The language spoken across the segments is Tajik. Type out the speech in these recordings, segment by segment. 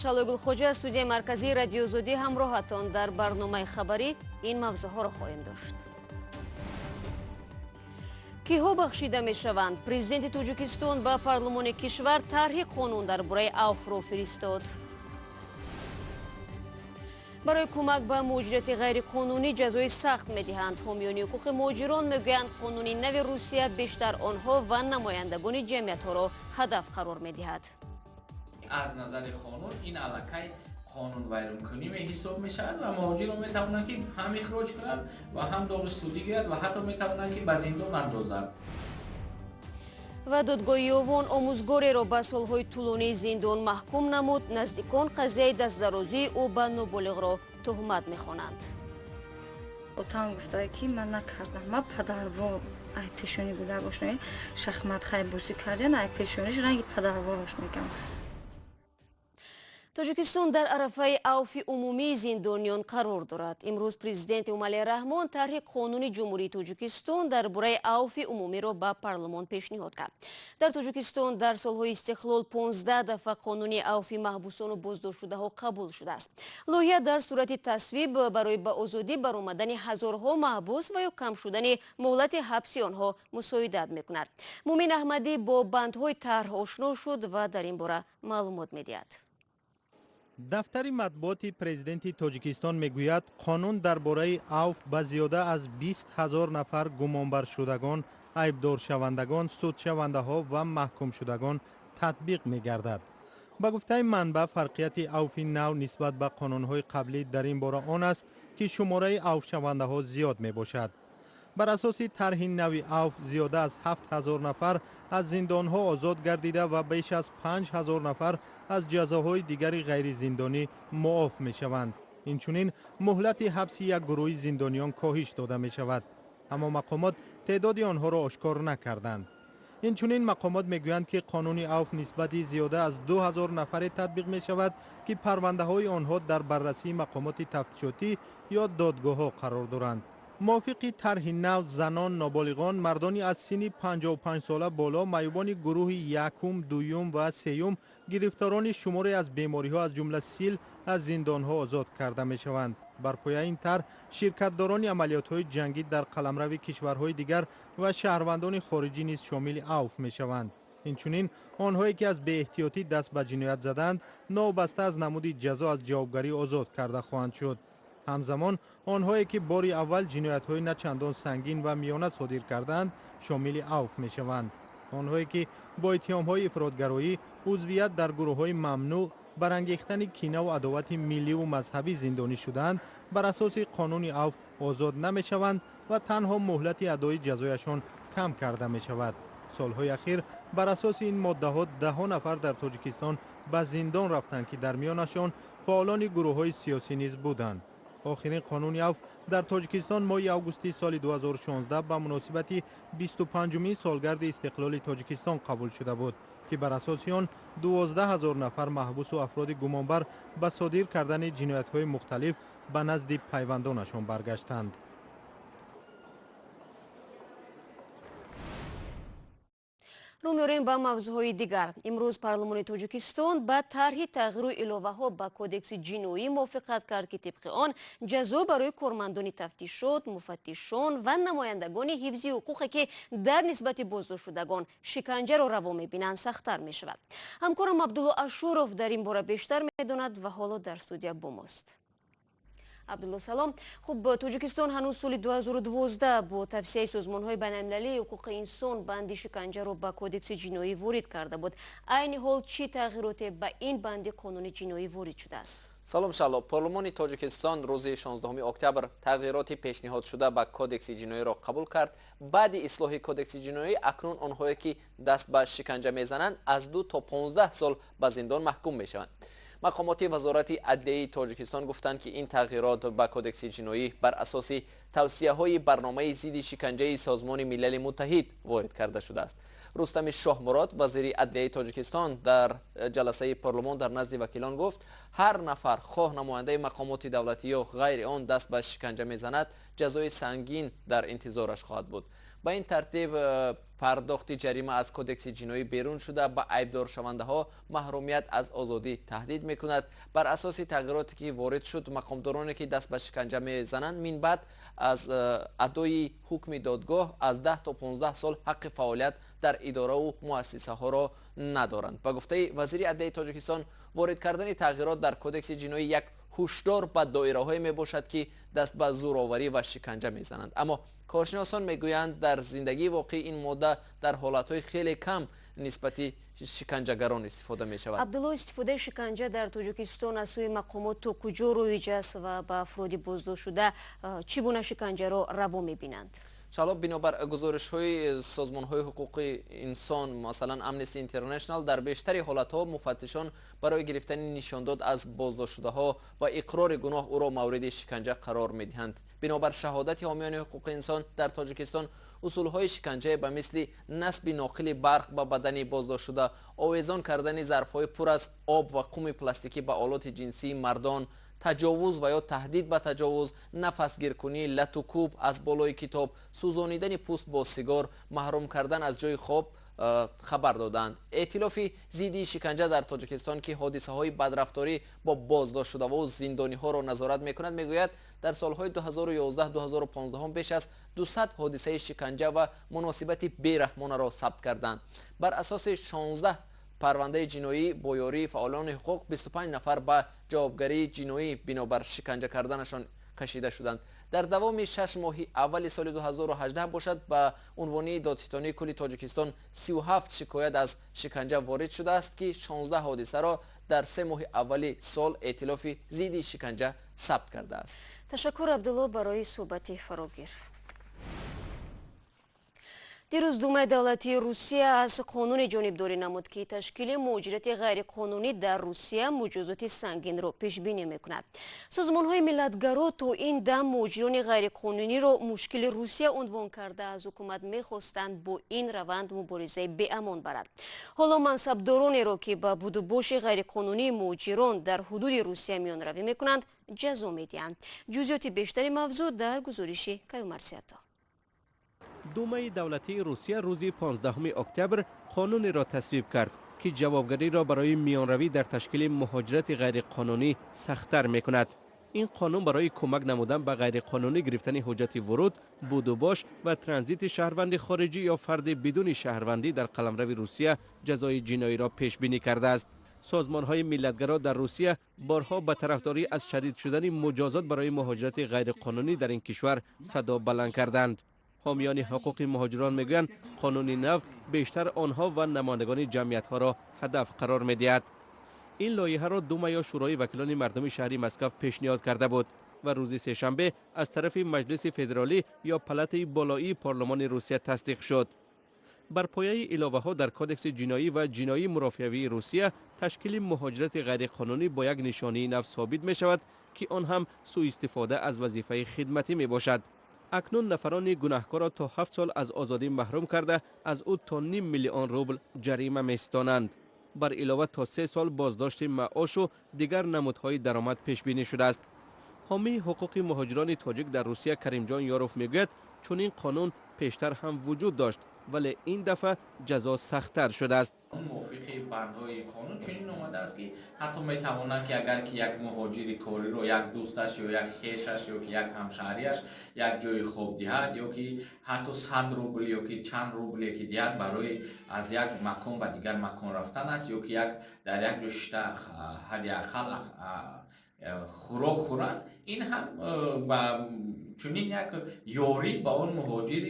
шалойгул хоҷа студияи марказии радиои Озодӣ ҳамроҳатон дар барномаи хабарӣ ин мавзӯъҳоро хоҳем дошт. киҳо бахшида мешаванд? Президенти Тоҷикистон ба парлумони кишвар тарҳи қонун дар бораи афвро фиристод. барои кӯмак ба муҳоҷирати ғайриқонунӣ ҷазои сахт медиҳанд. ҳомиёни ҳуқуқи муҳоҷирон мегӯянд қонуни нави Русия бештар онҳо ва намояндагони ҷамъиятҳоро ҳадаф қарор медиҳад. از نظر قانون این علاقه قانون ویرانکنی حساب می شود و مهاجران می توانند که هم اخراج کنند و هم داغ سودی گیرد و حتی می توانند که به زندان اندازند. ва додгоҳи Ёвон омӯзгореро ба солҳои тӯлонии зиндон маҳкум намуд. наздикон қазияи дастдарозии ӯ ба ноболиғро тӯҳмат мехонанд. отам гуфтае ки ман накардам, ман падарвор ай пешони гудар бошне шахмат хай бӯсӣ кардем, ай пешониш ранги падарвораш мегам. Тоҷикистон дар арафаи афви умумии зиндониён қарор дорад. имрӯз президенти Эмомалӣ Раҳмон тарҳи қонуни ҷумҳурии Тоҷикистон дар бораи афви умумиро ба парлумон пешниҳод кард. дар Тоҷикистон дар солҳои истиқлол 15 дафъа қонуни афви маҳбусону боздоштшудаҳо қабул шудааст. лоиҳа дар сурати тасвиб барои ба озодӣ баромадани ҳазорҳо маҳбус ва ё кам шудани муҳлати ҳабси онҳо мусоидат мекунад. Мумин Аҳмадӣ бо бандҳои тарҳ ошно шуд ва дар ин бора маълумот медиҳад. дафтари матбуоти президенти Тоҷикистон мегӯяд, қонун дар бораи афв ба зиёда аз 20,000 нафар гумонбаршудагон, айбдоршавандагон, судшавандаҳо ва маҳкумшудагон татбиқ мегардад. ба гуфтаи манбаъ, фарқияти афви нав нисбат ба қонунҳои қаблӣ дар ин бора он аст, ки шумораи афвшавандаҳо зиёд мебошад. бар асоси тарҳи нави афв зиёда аз 7,000 нафар аз зиндонҳо озод гардида ва беш аз 5,000 нафар аз ҷазоҳои дигари ғайризиндонӣ муоф мешаванд. инчунин муҳлати ҳабси як гурӯҳи зиндониён коҳиш дода мешавад. аммо мақомот теъдоди онҳоро ошкор накарданд. инчунин мақомот мегӯянд, ки қонуни афв нисбати зиёда аз 2,000 нафаре татбиқ мешавад, ки парвандаҳои онҳо дар баррасии мақомоти тафтишотӣ ё додгоҳҳо қарор доранд. موافقی طرح نو زنان، نابالغان، مردانی از سن 55 ساله بالا، معیوبان گروه یکم، دوم و سوم، گرفتاران شماری از بیماری‌ها از جمله سیل از زندان‌ها آزاد کرده می‌شوند. بر پایه این طرح شرکت‌داران عملیات‌های جنگی در قلمرو کشورهای دیگر و شهروندان خارجی نیز شامل عفو می‌شوند. اینچنین آنهایی که از بی‌احتیاطی دست به جنایت زدند، نوبسته از نمود جزا از جوابگری آزاد کرده خواهند شد. همزمان آنهایی که باری اول جنایت‌های نه چندان سنگین و میانه صادر کردند شامل عفو می‌شوند. آنهایی که با اتهام‌های افراط‌گرایی، عضویت در گروه‌های ممنوع، برانگیختن کینه و عداوت ملی و مذهبی زندانی شدند بر اساس قانون عفو آزاد نمی‌شوند و تنها مهلت ادای جزایشان کم کرده می‌شود. سالهای اخیر بر اساس این ماده‌ها 10 نفر در تاجیکستان به زندان رفتند که در میانشان فعالان گروه‌های سیاسی نیز بودند. آخرین قانون عفو در تاجیکستان ماه آگوست سال 2016 به مناسبت 25مین سالگرد استقلال تاجیکستان قبول شده بود که بر اساس آن 12,000 نفر محبوس و افراد گمانبر به صادر کردن جنایت‌های مختلف به نزد پیوندانشان برگشتند. رو می‌ریم با موضوعهای دیگر. امروز پارلمان تاجیکستان با طرح تغییر الوه‌ها با کودکس جنایی موافقت کرد که طبق آن جزا برای کارمندان تفتیشات، مفتشان و نمایندگان حفظی حقوقی که در نسبت بازداشتشدگان شکنجه را روا می‌بینند سخت‌تر می‌شود. همکارم عبدالله اشورов در این باره بیشتر می‌داند و حالا در استودیو با ماست. عبدالله سلام. خب توجیکستان هنوز سال 2012 با توصیه سازمان‌های بین‌المللی حقوق انسان بند شکنجه را به کودکس جنایی وارد کرده بود. عین حال چه تغییراتی به این بند قانون جنایی وارد شده است؟ سلام شلا. پارلمان تاجیکستان روز 16 اکتبر تغییرات پیشنهاد شده به کودکس جنایی را قبول کرد. بعد اصلاح کودکس جنایی اکنون آنهایی که دست به شکنجه میزنند از 2 تا 15 سال به زندان محکوم میشوند. مقامات وزارت عدلیه تاجیکستان گفتند که این تغییرات به کودکس جنایی بر اساس توصیه‌های برنامه ضد شکنجه سازمان ملل متحد وارد کرده شده است. رستم شاه مراد وزیر عدلیه تاجیکستان در جلسه پارلمان در نزد وکیلان گفت هر نفر خواه نماینده مقامات دولتی یا غیر آن دست به شکنجه میزند جزای سنگین در انتظارش خواهد بود. با این ترتیب پرداخت جریمه از کودکس جنایی بیرون شده به عیبدار شونده ها محرومیت از آزادی تهدید میکند. بر اساس تغییراتی که وارد شد مقامدارانی که دست به شکنجه میزنند من بعد از ادای حکم دادگاه از 10 تا 15 سال حق فعالیت در اداره و مؤسسه ها را ندارند. به گفته وزیر عدلیه تاجیکستان وارد کردن تغییرات در کودکس جنایی یک هشدار به دایره های می باشد که دست به زورآوری و شکنجه میزنند. اما کارشناسان میگویند در زندگی واقعی این ماده در حالتهای خیلی کم نسبتی شکنجهگران استفاده می شود. عبدالله، استفاده شکنجه در تاجیکستان از سوی مقامات تا کجا رایج است و به افراد بازداشت شده چگونه شکنجه را روا می بینند؟ شالا بنابر گزارش های سازمان های حقوق انسان مثلا امنستی اینترنشنال در بیشتر حالت ها مفتشان برای گرفتن نشانداد از بازداشت شده ها و اقرار گناه او را مورد شکنجه قرار می دهند. بنابر شهادت حامیان حقوق انسان در تاجیکستان اصول های شکنجه به مثل نصب ناقل برق به بدن بازداشت شده، آویزان کردن ظرف های پر از آب و قم پلاستیکی به آلات جنسی مردان، تجاوز و یا تهدید به تجاوز، نفس گیر کنی، لط و کوب از بالای کتاب، سوزانیدن پوست با سیگار، محروم کردن از جای خواب خبر دادند. ائتلاف ضد شکنجه در تاجیکستان که حادثه های بدرفتاری با بازداشت شده و زندانی ها را نظارت میکند میگوید در سالهای 2011-2015 بیش از 200 حادثه شکنجه و مناسبت بیرحمانه را ثبت کردند. بر اساس 16 پرونده جنایی با یاری فعالان حقوق 25 نفر به جوابگری جنایی بنابر شکنجه کردنشان کشیده شدند. در دوام 6 ماه اول سال 2018 باشد به عنوان دادستانی کل تاجیکستان 37 شکایت از شکنجه وارد شده است که 16 حادثه را در 3 ماه اول سال ائتلاف ضد شکنجه ثبت کرده است. تشکر عبدالله برای صحبت فراگیر. دیروز دومای دولتی روسیه از قانون جانبداری نمود که تشکیل مهاجرت غیرقانونی در روسیه مجازات سنگین را پیش بینی میکند. سازمان‌های ملتگرا تا این دم مهاجران غیرقانونی را مشکل روسیه عنوان کرده از حکومت میخواستند با این روند مبارزه به امان برد. حالا منصبدارانی را که به بود و باش غیرقانونی مهاجران در حدود روسیه میان روی میکنند جزا میدهند. جزئیات بیشتری موضوع در گزارش کیومرسیتا. دومای دولتی روسیه روز 15 اکتبر قانونی را تصویب کرد که جوابگری را برای میانروی در تشکیل مهاجرت غیرقانونی سخت‌تر می‌کند. این قانون برای کمک نمودن به غیرقانونی گرفتن حجت ورود، بود و باش و ترانزیت شهروند خارجی یا فرد بدون شهروندی در قلمرو روسیه جزای جنایی را پیش بینی کرده است. سازمان‌های ملتگرا در روسیه بارها به طرفداری از شدید شدن مجازات برای مهاجرت غیرقانونی در این کشور صدا بلند کردند. حامیان حقوق مهاجران میگویند قانون نو بیشتر آنها و نمایندگان جمعیت‌ها را هدف قرار می‌دهد. این لایحه را دوما یا شورای وکیلان مردم شهری مسکو پیشنهاد کرده بود و روز سه‌شنبه از طرف مجلس فدرالی یا پلات بالایی پارلمان روسیه تصدیق شد. بر پایه علاوه‌ها در کدکس جنایی و جنایی مرافعه‌ای روسیه تشکیل مهاجرت غیرقانونی با یک نشانه نو ثابت می‌شود که آن هم سوء استفاده از وظیفه خدمتی میباشد. اکنون نفران گناهکار را تا 7 سال از آزادی محروم کرده از او تا 5 میلیون روبل جریمه میستانند. بر علاوه تا 3 سال بازداشت معاش و دیگر نمودهای درآمد پیش بینی شده است. حامی حقوق مهاجران تاجیک در روسیه کریم جان یاروف میگوید چون این قانون پیشتر هم وجود داشت ولی این دفعه جزا سخت‌تر شده است. موافقه بندهای قانون چنین اومده است که حتی میتواند که اگر که یک مهاجر کاری رو یک دوستش یا یک خویشش یا که یک همشهریش یک جای خوب دهد یا که حتی 100 روبل یا که چند روبل که دهد برای از یک مکان به دیگر مکان رفتن است یا که یک در یک جشته حداقل خوراک خورند، این هم چنین یک یاری با اون مهاجر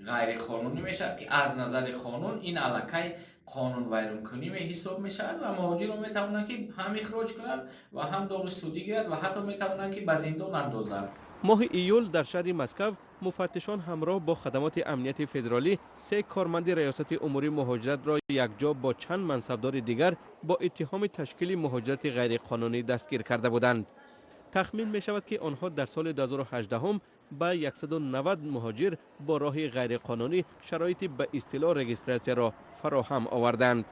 غیر قانونی میشد که از نظر قانون این علاقه قانون ویرانکنی حساب میشد و مهاجران میتوانند که هم اخراج کنند و هم داغ سودی گیرد و حتی میتوانند که به زندان اندازند. ماه ایول در شهر مسکو مفتشان همراه با خدمات امنیت فدرالی 3 کارمند ریاست امور مهاجرت را یکجا با چند منصبدار دیگر با اتهام تشکیل مهاجرت غیرقانونی دستگیر کرده بودند. تخمین می شود که آنها در سال 2018 هم به 190 مهاجر با راه غیرقانونی شرایط به اصطلاح رجیستراسیون را فراهم آوردند.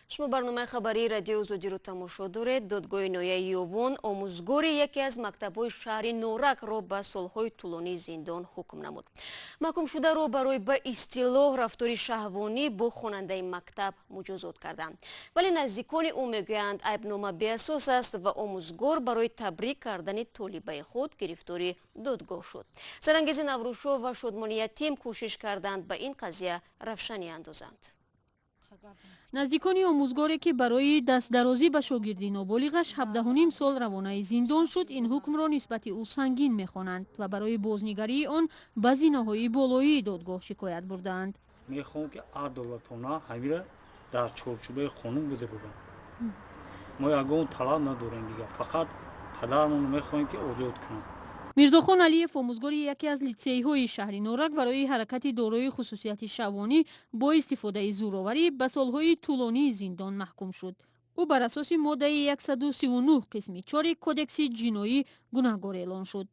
шумо барномаи хабарии радиои Озодиро тамошо доред. додгоҳи ноҳияи Ёвон омӯзгори яке аз мактабҳои шаҳри Норакро ба солҳои тӯлонии зиндон ҳукм намуд. маҳкумшударо барои ба истилоҳ рафтори шаҳвонӣ бо хонандаи мактаб муҷозот карданд. вале наздикони ӯ мегӯянд айбнома беасос аст ва омӯзгор барои табрик кардани толибаи худ гирифтори додгоҳ шуд. сарангези наврӯзшоҳ ва шодмони ятим кӯшиш карданд ба ин қазия равшанӣ андозанд. наздикони омӯзгоре ки барои дастдарозӣ ба шогирди ноболиғаш 17.5 сол равонаи зиндон шуд, ин ҳукмро нисбати ӯ сангин мехонанд ва барои бознигарии он ба зинаҳои болоии додгоҳ шикоят бурдаанд. мехоҳам ки адолатона ҳамира дар чорчӯбаи қонун бидурӯбам. мо ягон талаб надорем дига, фақат падарамонро мехоҳем ки озод кунам. мирзохон алиев омӯзгори яке аз литсейҳои шаҳри Норак барои ҳаракати дорои хусусияти шаҳвонӣ бо истифодаи зӯроварӣ ба солҳои тӯлонии зиндон маҳкум шуд. ӯ бар асоси моддаи 139 қисми 4 кодекси ҷиноӣ гунаҳгор эълон шуд.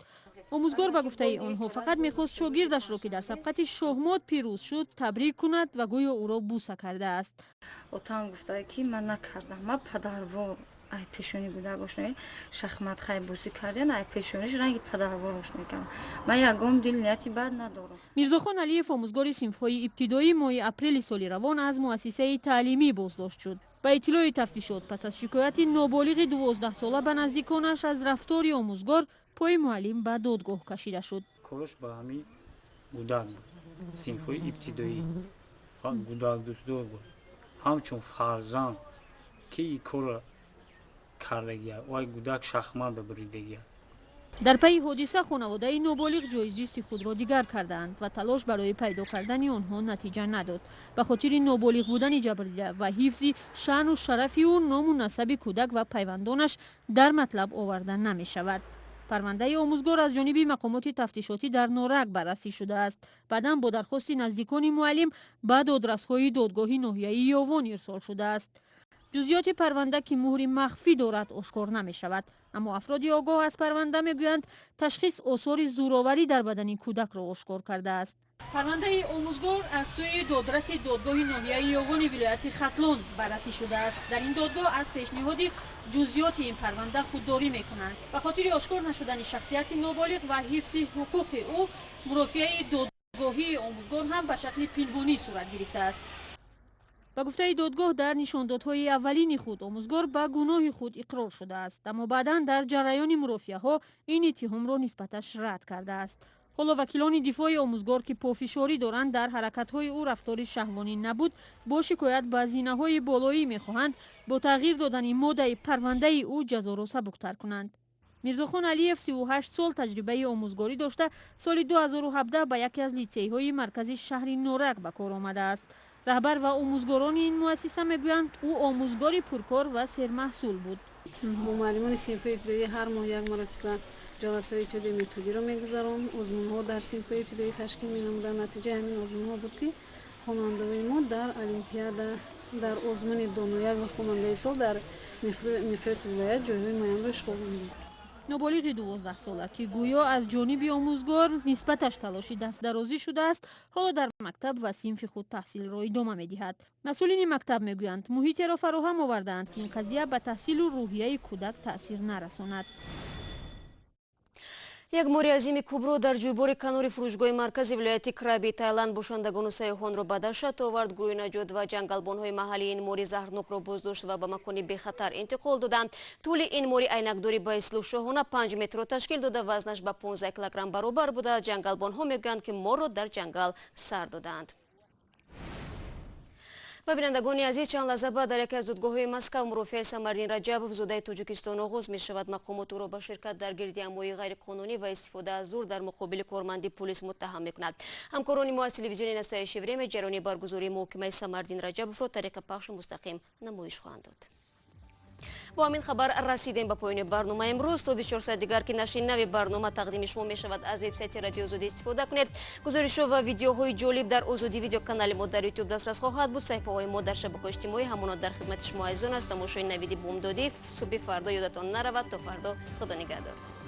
омӯзгор ба гуфтаи онҳо фақат мехост шогирдашро ки дар сабқати шоҳмот пирӯз шуд табрик кунад ва гӯё ӯро буса кардааст. отам гуфтае ки ман накардам, ман падарвор ай пешони гудак ошноӣ шахмат хай бӯсӣ карден ай пешониш ранги падарвор ошноӣ кардам. ман ягон дил нияти бад надорам. мирзохон алиев омӯзгори синфҳои ибтидоӣ моҳи апрели соли равон аз муассисаи таълимӣ боздошт шуд. ба иттилои тафтишот пас аз шикояти ноболиғи 12 сола ба наздиконаш аз рафтори омӯзгор пои муаллим ба додгоҳ кашида шуд. кораш ба ҳамин гудак синфҳои ибтидоӣ гудак дӯстдор буд, ҳамчун фарзанд ки ин корро кардагия вай гудак шахмат буридагия. дар пайи ҳодиса хонаводаи ноболиғ ҷоизҷисти худро дигар кардаанд ва талош барои пайдо кардани онҳо натиҷа надод. ба хотири ноболиғ будани ҷабрдида ва ҳифзи шаъну шарафи ӯ ному насаби кӯдак ва пайвандонаш дар матлаб оварда намешавад. парвандаи омӯзгор аз ҷониби мақомоти тафтишотӣ дар Норак баррасӣ шудааст. баъдан бо дархости наздикони муаллим ба додрасҳои додгоҳи ноҳияи Ёвон ирсол шудааст. ҷузъиёти парванда ки муҳри махфӣ дорад ошкор намешавад, аммо афроди огоҳ аз парванда мегӯянд ташхис осори зӯроварӣ дар бадани кӯдакро ошкор кардааст. парвандаи омӯзгор аз сӯи додраси додгоҳи ноҳияи Ёвони вилояти Хатлон баррасӣ шудааст. дар ин додгоҳ аз пешниҳоди ҷузъиёти ин парванда худдорӣ мекунанд. ба хотири ошкор нашудани шахсияти ноболиғ ва ҳифзи ҳуқуқи ӯ мурофиаи додгоҳии омӯзгор ҳам ба шакли пинҳонӣ сурат гирифтааст. ба гуфтаи додгоҳ дар нишондодҳои аввалини худ омӯзгор ба гуноҳи худ иқрор шудааст, аммо баъдан дар ҷараёни мурофиаҳо ин иттиҳомро нисбаташ рад кардааст. ҳоло вакилони дифои омӯзгор ки пофишорӣ доранд дар ҳаракатҳои ӯ рафтори шаҳвонӣ набуд, бо шикоят ба зинаҳои болоӣ мехоҳанд бо тағйир додани моддаи парвандаи ӯ ҷазоро сабуктар кунанд. мирзохон алиев 38 сол таҷрибаи омӯзгорӣ дошта соли 2017 ба яке аз литсейҳои маркази шаҳри Норак ба кор омадааст. раҳбар ва омӯзгорони ин муассиса мегӯянд ӯ омӯзгори пуркор ва сермаҳсул буд. бо муаллимони синфҳои ибтидоӣ ҳар моҳ як маротиба ҷаласаҳои ҷоди методиро мегузарон. озмунҳо дар синфҳои ибтидоӣ ташкил менамуданд. натиҷаи ҳамин озмунҳо буд ки хонандаҳои мо дар олимпиада дар озмуни донояк ва хонандаи сол дар миқёси вилоят ҷойҳои муайянро ишғол намуданд. ноболиғи 12 сола ки гӯё аз ҷониби омӯзгор нисбаташ талоши дастдарозӣ шудааст, ҳоло дар мактаб ва синфи худ таҳсилро идома медиҳад. масъулини мактаб мегӯянд муҳитеро фароҳам овардаанд ки ин қазия ба таҳсилу рӯҳияи кӯдак таъсир нарасонад. як мори азими кубро дар ҷӯйбори канори фурӯшгоҳи маркази вилояти Краби Таиланд бошандагону сайёҳонро ба даҳшат овард. гурӯҳи наҷот ва ҷангалбонҳои маҳаллӣ ин мори заҳрнокро боздошт ва ба макони бехатар интиқол доданд. тӯли ин мори айнакдори ба ислӯ шоҳона 5 метрро ташкил дода, вазнаш ба 15 килограмм баробар буда. ҷангалбонҳо мегӯянд ки морро дар ҷангал сар доданд. ва бинандагони азиз, чанд лаҳза баъд дар яке аз додгоҳҳои Москав мурофиаи Самардин Раҷабов зодаи Тоҷикистон оғоз мешавад. мақомот ӯро ба ширкат дар гирдиамоии ғайриқонунӣ ва истифода аз зур дар муқобили корманди полис муттаҳам мекунад. ҳамкорони мо аз телевизиони «Настоящее время» ҷараёни баргузории муҳокимаи Самардин Раҷабовро тариқи пахши мустақим намоиш хоҳанд дод. با همین خبر رسیدیم به پایان برنامه امروز. تا 24 ساعت دیگر که نشر نوی برنامه تقدیم شما می شود. از وبسایت رادیو آزادی استفاده کنید. گزارش‌ها و ویدیوهای جالب در آزادی ویدیو کانال ما در یوتیوب دسترس خواهد بود. صفحه‌های ما در شبکه‌های اجتماعی همانا در خدمت شما عزیزان است. تماشای نوید بومدادی. صبح فردا یادتان نرود. تا فردا خدا نگهدار.